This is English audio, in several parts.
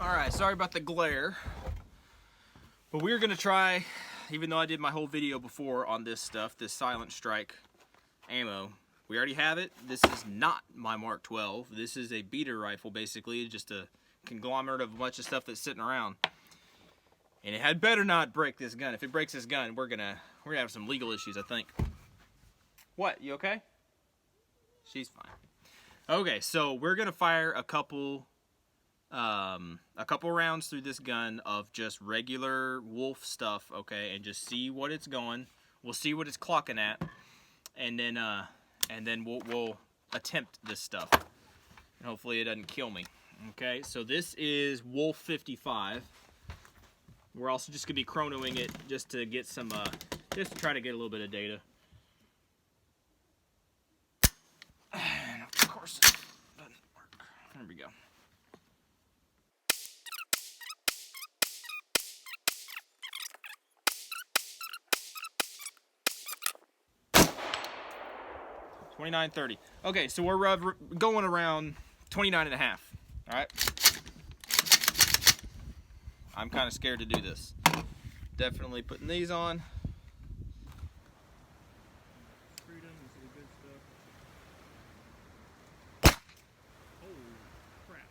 Alright, sorry about the glare. But we're gonna try, even though I did my whole video before on this stuff, this SilentStrike ammo. We already have it. This is not my Mark 12. This is a beater rifle, basically, just a conglomerate of a bunch of stuff that's sitting around. And it had better not break this gun. If it breaks this gun, we're gonna have some legal issues, I think. What? You okay? She's fine. Okay, so we're gonna fire a couple rounds through this gun of just regular wolf stuff, okay, and just see what it's going. We'll see what it's clocking at, and then we'll attempt this stuff, and hopefully it doesn't kill me. Okay, so this is Wolf 55. We're also just gonna be chronoing it just to get some, just to try to get a little bit of data. And of course, it doesn't work. There we go. $29.30. Okay, so we're going around 29.5. All right. I'm kind of scared to do this. Definitely putting these on. Freedom is the good stuff. Holy crap.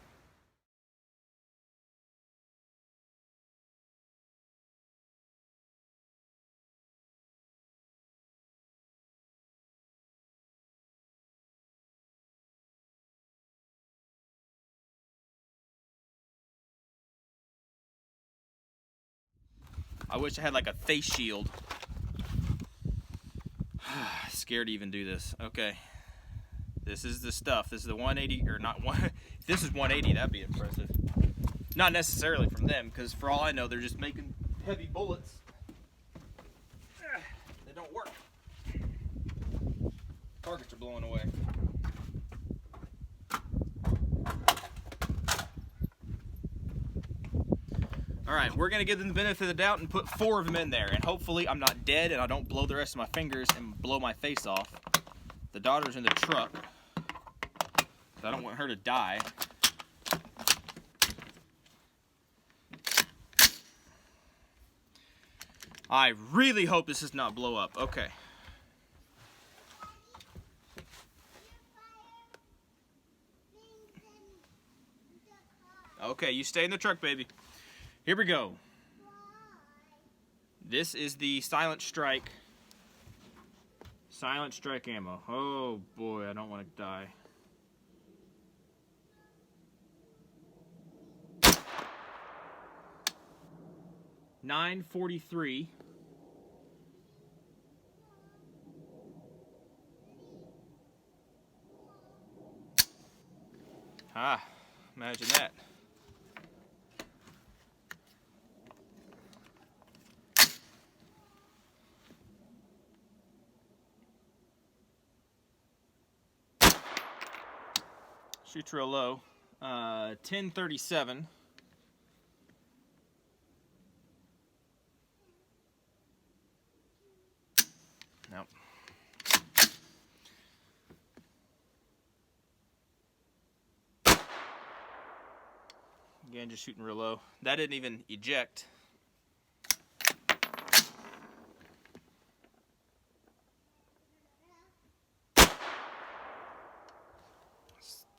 I wish I had like a face shield. Scared to even do this. Okay. This is the stuff. This is the 180, or not one. If this is 180, that'd be impressive. Not necessarily from them, because for all I know, they're just making heavy bullets that don't work. Targets are blowing away. Alright, we're going to give them the benefit of the doubt and put 4 of them in there. And hopefully I'm not dead and I don't blow the rest of my fingers and blow my face off. The daughter's in the truck, so I don't want her to die. I really hope this does not blow up. Okay. Okay, you stay in the truck, baby. Here we go. This is the SilentStrike ammo. Oh boy, I don't want to die. $9.43. Ah, imagine that. Shoots real low. 10.37. Nope. Again, just shooting real low. That didn't even eject.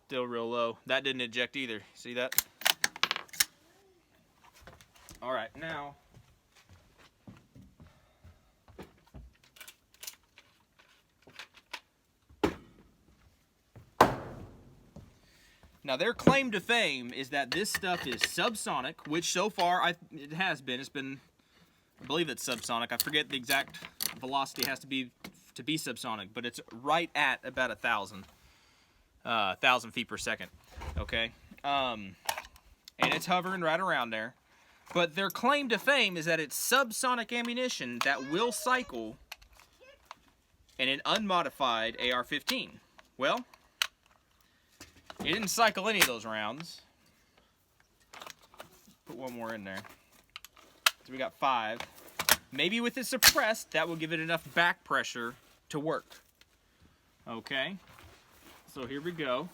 Still real low. That didn't eject either. See that? All right, now. Now, their claim to fame is that this stuff is subsonic, which so far it has been. It's been, I believe it's subsonic. I forget the exact velocity it has to be subsonic, but it's right at about 1,000 feet per second. Okay, and it's hovering right around there. But their claim to fame is that it's subsonic ammunition that will cycle in an unmodified AR-15. Well, it didn't cycle any of those rounds. Put one more in there. So we got 5. Maybe with it suppressed, that will give it enough back pressure to work. Okay. So here we go.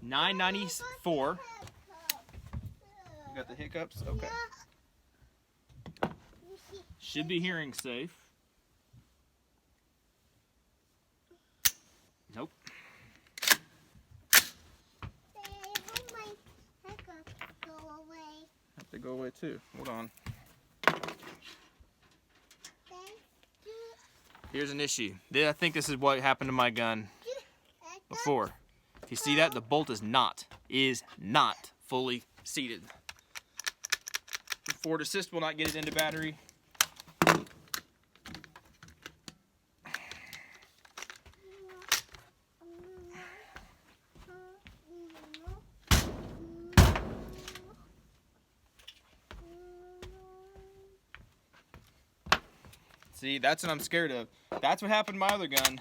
$9.94. You got the hiccups? Okay. Should be hearing safe. Nope. Have to go away too. Hold on. Here's an issue. I think this is what happened to my gun before. If you see that, the bolt is not fully seated. Forward assist will not get it into battery. See, that's what I'm scared of. That's what happened to my other gun.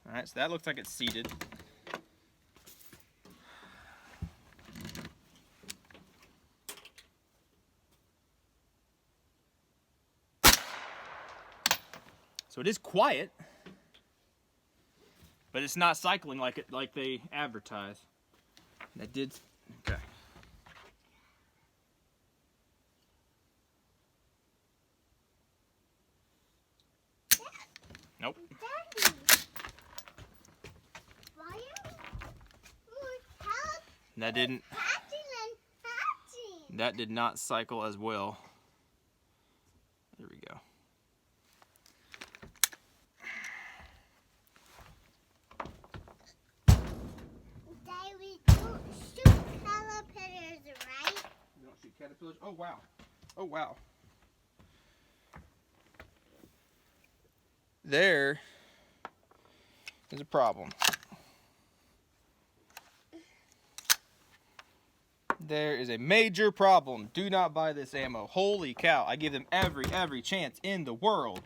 Alright, so that looks like it's seated. So it is quiet, but it's not cycling like they advertise. That did, okay. Nope. Daddy, why that didn't. That did not cycle as well. There we go. Daddy, we don't shoot caterpillars, right? You don't shoot caterpillars? Oh wow. Oh wow. There is a problem. There is a major problem. Do not buy this ammo. Holy cow. I give them every chance in the world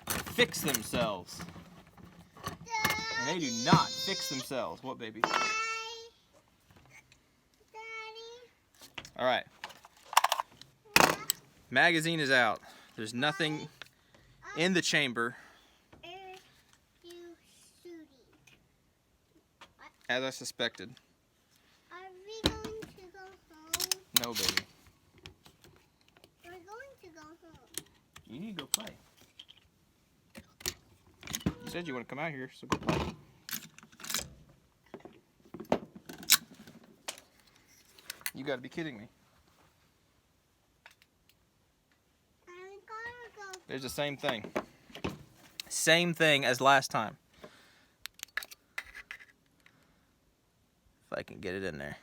to fix themselves. And they do not fix themselves. What, baby? Daddy. Alright. Magazine is out. There's nothing in the chamber. As I suspected. Are we going to go home? No, baby. We're going to go home. You need to go play. You said you want to come out here, so go play. You gotta be kidding me. I'm gonna go. There's the same thing. Same thing as last time. If I can get it in there.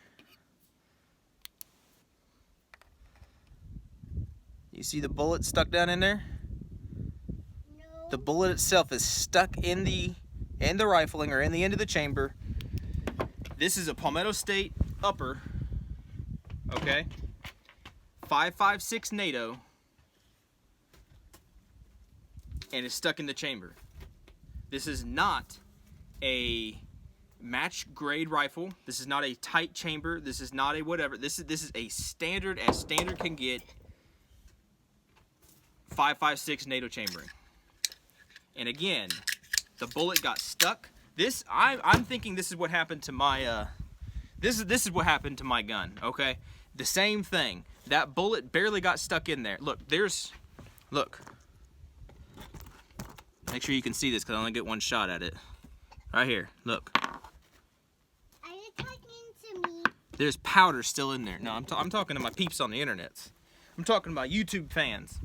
You see the bullet stuck down in there? No. The bullet itself is stuck in the rifling or in the end of the chamber. This is a Palmetto State upper. Okay? 5.56 NATO. And it's stuck in the chamber. This is not a match grade rifle. This is not a tight chamber. This is not a whatever. This is a standard as standard can get 5.56 NATO chambering. And again, the bullet got stuck. I'm thinking this is what happened to my this is what happened to my gun, okay? The same thing. That bullet barely got stuck in there. Look, look. Make sure you can see this because I only get one shot at it. Right here, look. Are you talking to me? There's powder still in there. No, I'm talking to my peeps on the internet. I'm talking to my YouTube fans.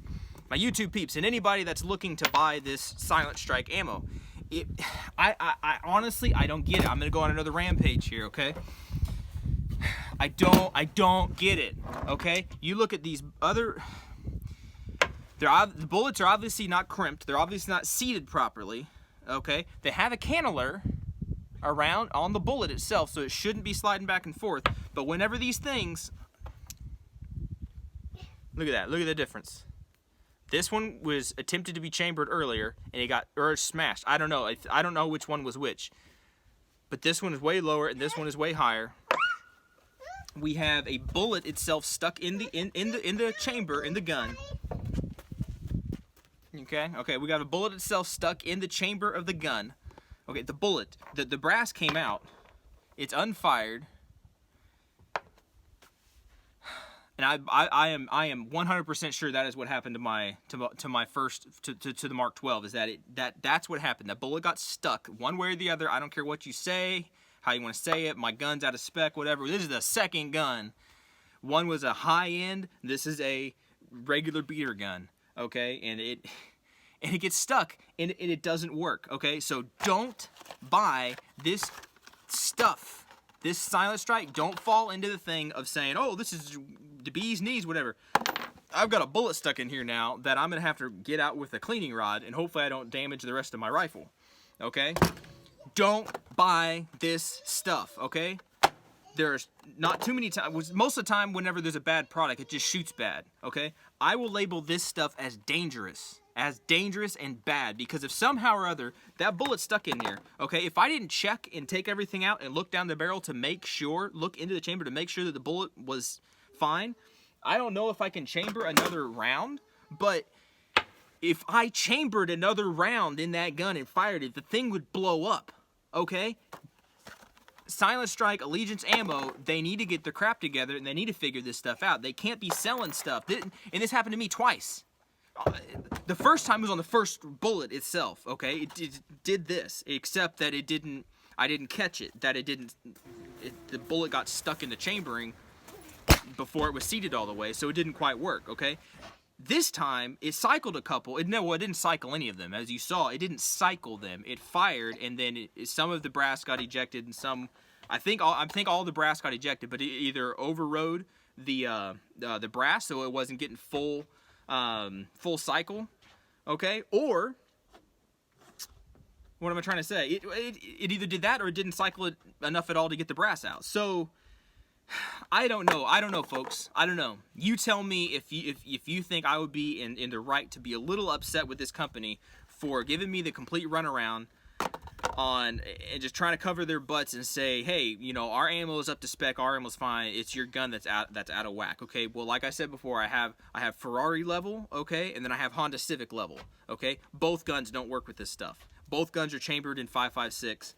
My YouTube peeps and anybody that's looking to buy this SilentStrike ammo. I honestly, I don't get it. I'm going to go on another rampage here, okay? I don't get it, okay? You look at these other... the bullets are obviously not crimped. They're obviously not seated properly, okay? They have a cannular around on the bullet itself, so it shouldn't be sliding back and forth. But whenever these things... Look at that. Look at the difference. This one was attempted to be chambered earlier, and it got smashed. I don't know. I don't know which one was which. But this one is way lower, and this one is way higher. We have a bullet itself stuck in the chamber in the gun. Okay. We got a bullet itself stuck in the chamber of the gun. Okay, the bullet, the brass came out. It's unfired. And I am 100% sure that is what happened to my first to the Mark 12, is that that's what happened. That bullet got stuck one way or the other. I don't care what you say, how you want to say it. My gun's out of spec, whatever. This is the second gun. One was a high end. This is a regular beater gun. Okay, and it gets stuck and it doesn't work. Okay, so don't buy this stuff. This SilentStrike, don't fall into the thing of saying, oh, this is the bee's knees, whatever. I've got a bullet stuck in here now that I'm going to have to get out with a cleaning rod, and hopefully I don't damage the rest of my rifle. Okay? Don't buy this stuff, okay? There's not too many times, most of the time whenever there's a bad product, it just shoots bad, okay? I will label this stuff as dangerous and bad, because if somehow or other that bullet's stuck in there, okay, if I didn't check and take everything out and look down the barrel to make sure, look into the chamber to make sure that the bullet was fine, I don't know if I can chamber another round. But if I chambered another round in that gun and fired it, the thing would blow up, okay? SilentStrike, Allegiance Ammo, they need to get their crap together and they need to figure this stuff out. They can't be selling stuff. And this happened to me twice. The first time was on the first bullet itself, okay? It did this, except that I didn't catch it, that the bullet got stuck in the chambering before it was seated all the way, so it didn't quite work, okay? This time, it cycled a couple. It didn't cycle any of them. As you saw, it didn't cycle them. It fired, and then some of the brass got ejected, and some, I think all the brass got ejected, but it either overrode the brass, so it wasn't getting full cycle, okay? Or, what am I trying to say? It either did that or it didn't cycle it enough at all to get the brass out. So, I don't know, folks. I don't know. You tell me if you think I would be in the right to be a little upset with this company for giving me the complete runaround on and just trying to cover their butts and say, hey, you know, our ammo is up to spec, our ammo's fine. It's your gun that's out of whack. Okay. Well, like I said before, I have Ferrari level, okay, and then I have Honda Civic level. Okay. Both guns don't work with this stuff. Both guns are chambered in 5.56.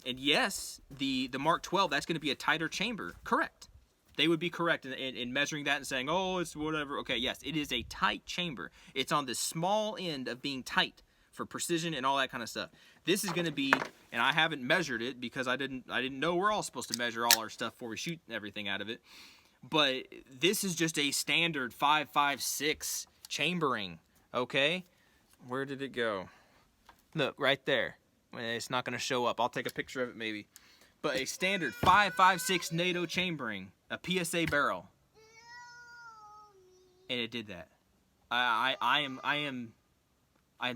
And yes, the Mark 12, that's going to be a tighter chamber. Correct. They would be correct in measuring that and saying, oh, it's whatever. Okay, yes, it is a tight chamber. It's on the small end of being tight for precision and all that kind of stuff. This is going to be, and I haven't measured it because I didn't know we're all supposed to measure all our stuff before we shoot everything out of it. But this is just a standard 5.56 chambering, okay? Where did it go? Look, right there. It's not going to show up. I'll take a picture of it maybe. But a standard 5.56 NATO chambering, a PSA barrel, and it did that. I am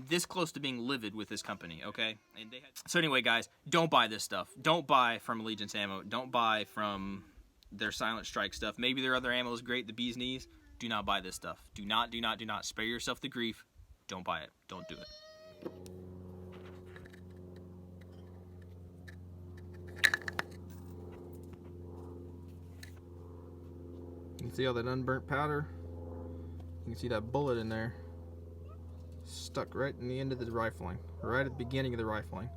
this close to being livid with this company. Okay. And so anyway, guys, don't buy this stuff. Don't buy from Allegiance Ammo. Don't buy from their SilentStrike stuff. Maybe their other ammo is great. The bee's knees. Do not buy this stuff. Do not. Spare yourself the grief. Don't buy it. Don't do it. You can see all that unburnt powder. You can see that bullet in there. Stuck right in the end of the rifling. Right at the beginning of the rifling.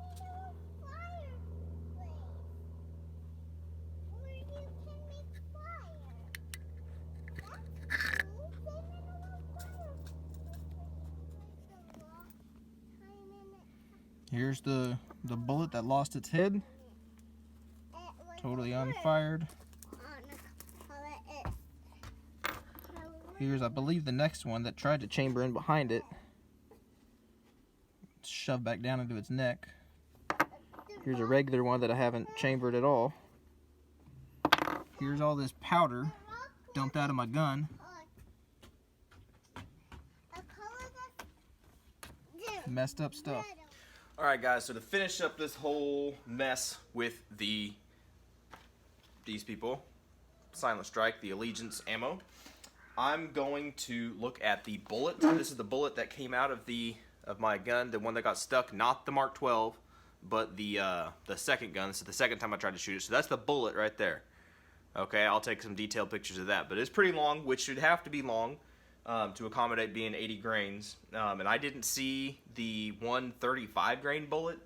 Here's the bullet that lost its head. Totally unfired. Here's, I believe, the next one that tried to chamber in behind it. Shoved back down into its neck. Here's a regular one that I haven't chambered at all. Here's all this powder dumped out of my gun. Messed up stuff. Alright guys, so to finish up this whole mess with these people, SilentStrike, the Allegiance Ammo, I'm going to look at the bullet. This is the bullet that came out of my gun, the one that got stuck, not the Mark 12, but the second gun. This is the second time I tried to shoot it. So that's the bullet right there. Okay, I'll take some detailed pictures of that. But it's pretty long, which should have to be long. to accommodate being 80 grains. And I didn't see the 135 grain bullet.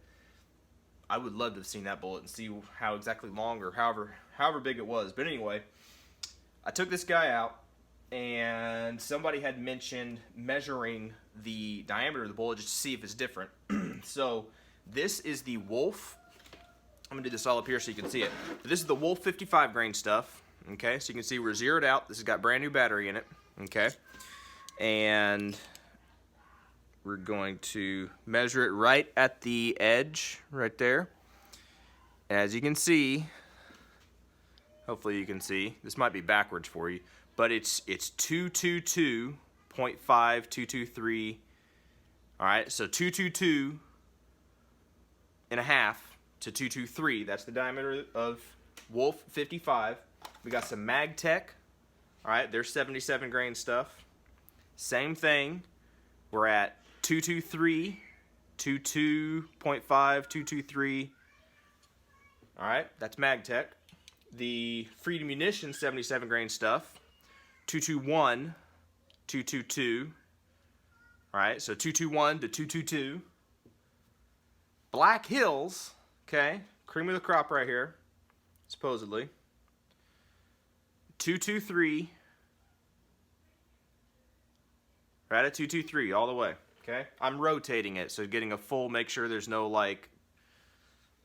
I would love to have seen that bullet and see how exactly long or however big it was. But anyway, I took this guy out, and somebody had mentioned measuring the diameter of the bullet just to see if it's different. So this is the Wolf. I'm gonna do this all up here so you can see it. This is the Wolf 55 grain stuff. Okay, so you can see we're zeroed out. This has got brand new battery in it. Okay, and we're going to measure it right at the edge, right there. As you can see, hopefully you can see, this might be backwards for you, but it's 222.5223. All right, so 222 and a half to 223. That's the diameter of Wolf 55. We got some MagTech. All right, there's 77 grain stuff. Same thing. We're at 223, 22.5, 223. All right, that's MagTech. The Freedom Munition 77 grain stuff, 221, 222. All right, so 221 to 222. Black Hills, okay, cream of the crop right here, supposedly. 223. Right at 223 all the way. Okay, I'm rotating it, so getting a full, make sure there's no like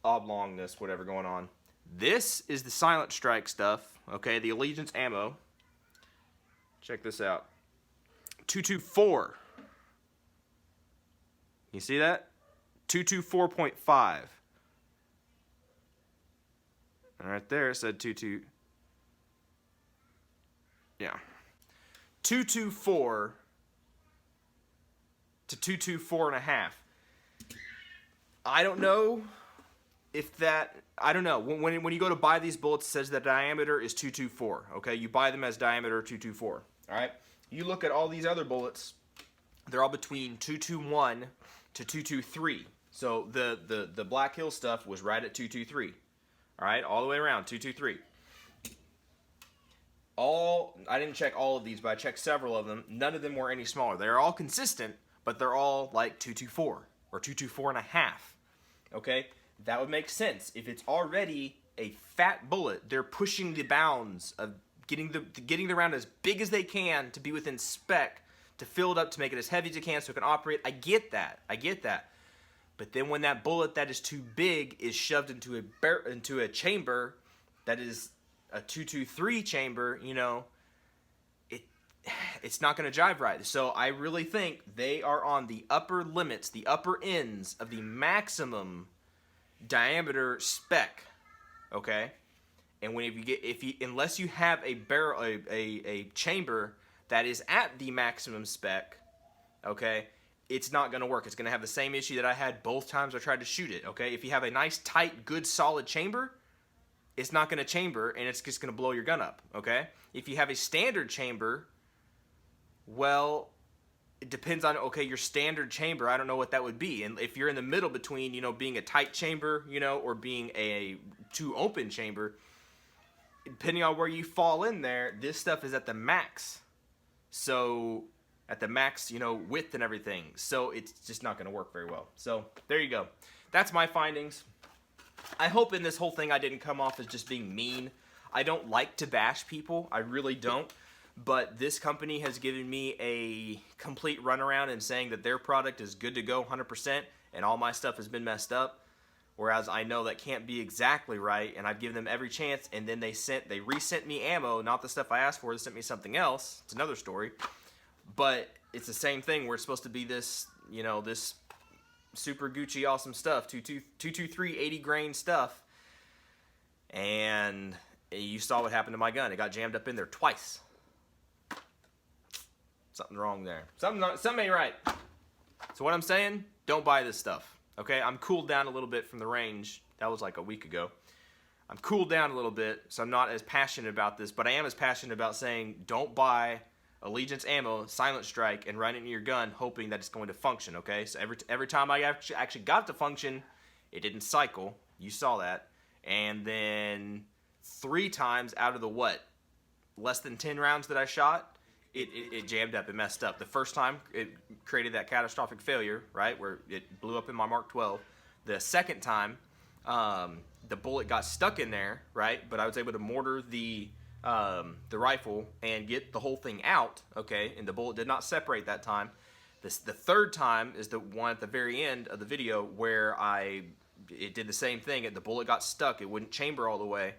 oblongness, whatever going on. This is the SilentStrike stuff, okay, the Allegiance ammo. Check this out. 224. You see that? 224.5. And right there it said 22. Yeah. 224 to 224 and a half. I don't know if that, I don't know. When you go to buy these bullets, it says the diameter is 224. Okay, you buy them as diameter 224. All right. You look at all these other bullets, they're all between 221 to 223. So the Black Hill stuff was right at 223. All right, all the way around 223. I didn't check all of these, but I checked several of them. None of them were any smaller. They're all consistent, but they're all like 224 or 224 and a half. Okay, that would make sense. If it's already a fat bullet, they're pushing the bounds of getting the round as big as they can to be within spec, to fill it up, to make it as heavy as it can so it can operate. I get that. But then when that bullet that is too big is shoved into a chamber that is a 223 chamber, you know, it's not going to jive right. So I really think they are on the upper limits, the upper ends of the maximum diameter spec. Okay, and unless you have a barrel, a chamber that is at the maximum spec, okay, it's not going to work. It's going to have the same issue that I had both times I tried to shoot it. Okay, if you have a nice, tight, good, solid chamber, it's not going to chamber, and it's just going to blow your gun up, okay? If you have a standard chamber, well, it depends on, okay, your standard chamber, I don't know what that would be. And if you're in the middle between, you know, being a tight chamber, you know, or being a too open chamber, depending on where you fall in there, this stuff is at the max. So, at the max, you know, width and everything. So, it's just not going to work very well. So, there you go. That's my findings. I hope in this whole thing I didn't come off as just being mean. I don't like to bash people. I really don't. But this company has given me a complete runaround in saying that their product is good to go 100% and all my stuff has been messed up. Whereas I know that can't be exactly right, and I've given them every chance, and then they resent me ammo, not the stuff I asked for, they sent me something else. It's another story. But it's the same thing where it's supposed to be this, you know, this super Gucci awesome stuff, 223 80 grain stuff, and you saw what happened to my gun. It got jammed up in there twice. Something wrong there. Something ain't right. So what I'm saying, don't buy this stuff. Okay, I'm cooled down a little bit from the range. That was like a week ago. I'm cooled down a little bit, so I'm not as passionate about this, but I am as passionate about saying don't buy Allegiance ammo, SilentStrike, and run it in your gun hoping that it's going to function, okay? So every time I actually got it to function, it didn't cycle. You saw that. And then 3 times out of the, less than 10 rounds that I shot, it jammed up, it messed up. The first time, it created that catastrophic failure, right, where it blew up in my Mark 12. The second time, the bullet got stuck in there, right, but I was able to mortar the rifle and get the whole thing out, okay, and the bullet did not separate that time. The third time is the one at the very end of the video where it did the same thing. The bullet got stuck. It wouldn't chamber all the way.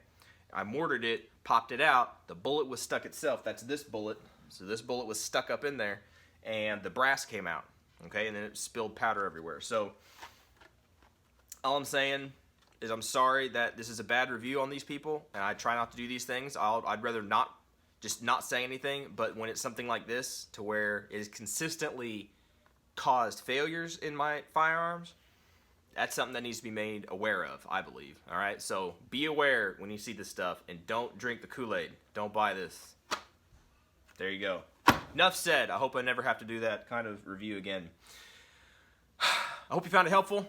I mortared it, popped it out. The bullet was stuck itself. That's this bullet. So this bullet was stuck up in there, and the brass came out, okay, and then it spilled powder everywhere. So all I'm saying is I'm sorry that this is a bad review on these people, and I try not to do these things. I'd rather not say anything, but when it's something like this to where it has consistently caused failures in my firearms, that's something that needs to be made aware of, I believe. All right, so be aware when you see this stuff, and don't drink the Kool-Aid. Don't buy this. There you go. Enough said. I hope I never have to do that kind of review again. I hope you found it helpful.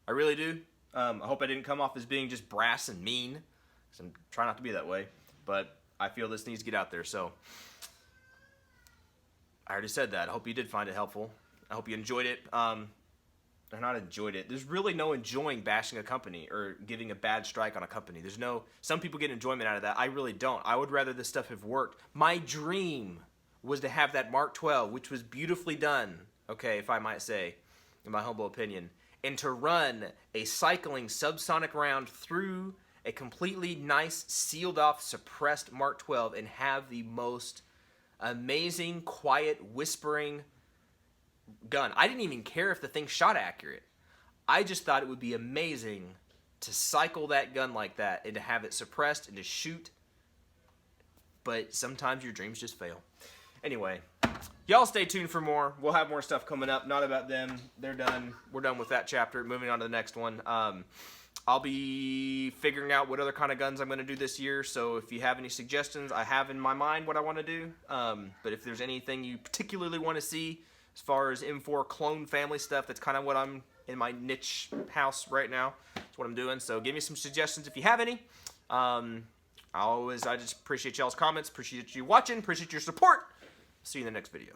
I really do. I hope I didn't come off as being just brass and mean, 'cause I'm trying not to be that way, but I feel this needs to get out there, so I already said that. I hope you did find it helpful. I hope you enjoyed it. Or not enjoyed it. There's really no enjoying bashing a company or giving a bad strike on a company. Some people get enjoyment out of that. I really don't. I would rather this stuff have worked. My dream was to have that Mark 12, which was beautifully done, okay, if I might say, in my humble opinion, and to run a cycling subsonic round through a completely nice, sealed off, suppressed Mark 12 and have the most amazing, quiet, whispering gun. I didn't even care if the thing shot accurate. I just thought it would be amazing to cycle that gun like that and to have it suppressed and to shoot. But sometimes your dreams just fail. Anyway, y'all stay tuned for more. We'll have more stuff coming up. Not about them. They're done. We're done with that chapter. Moving on to the next one. I'll be figuring out what other kind of guns I'm going to do this year. So if you have any suggestions, I have in my mind what I want to do. But if there's anything you particularly want to see as far as M4 clone family stuff, that's kind of what I'm in my niche house right now. That's what I'm doing. So give me some suggestions if you have any. I just appreciate y'all's comments. Appreciate you watching. Appreciate your support. See you in the next video.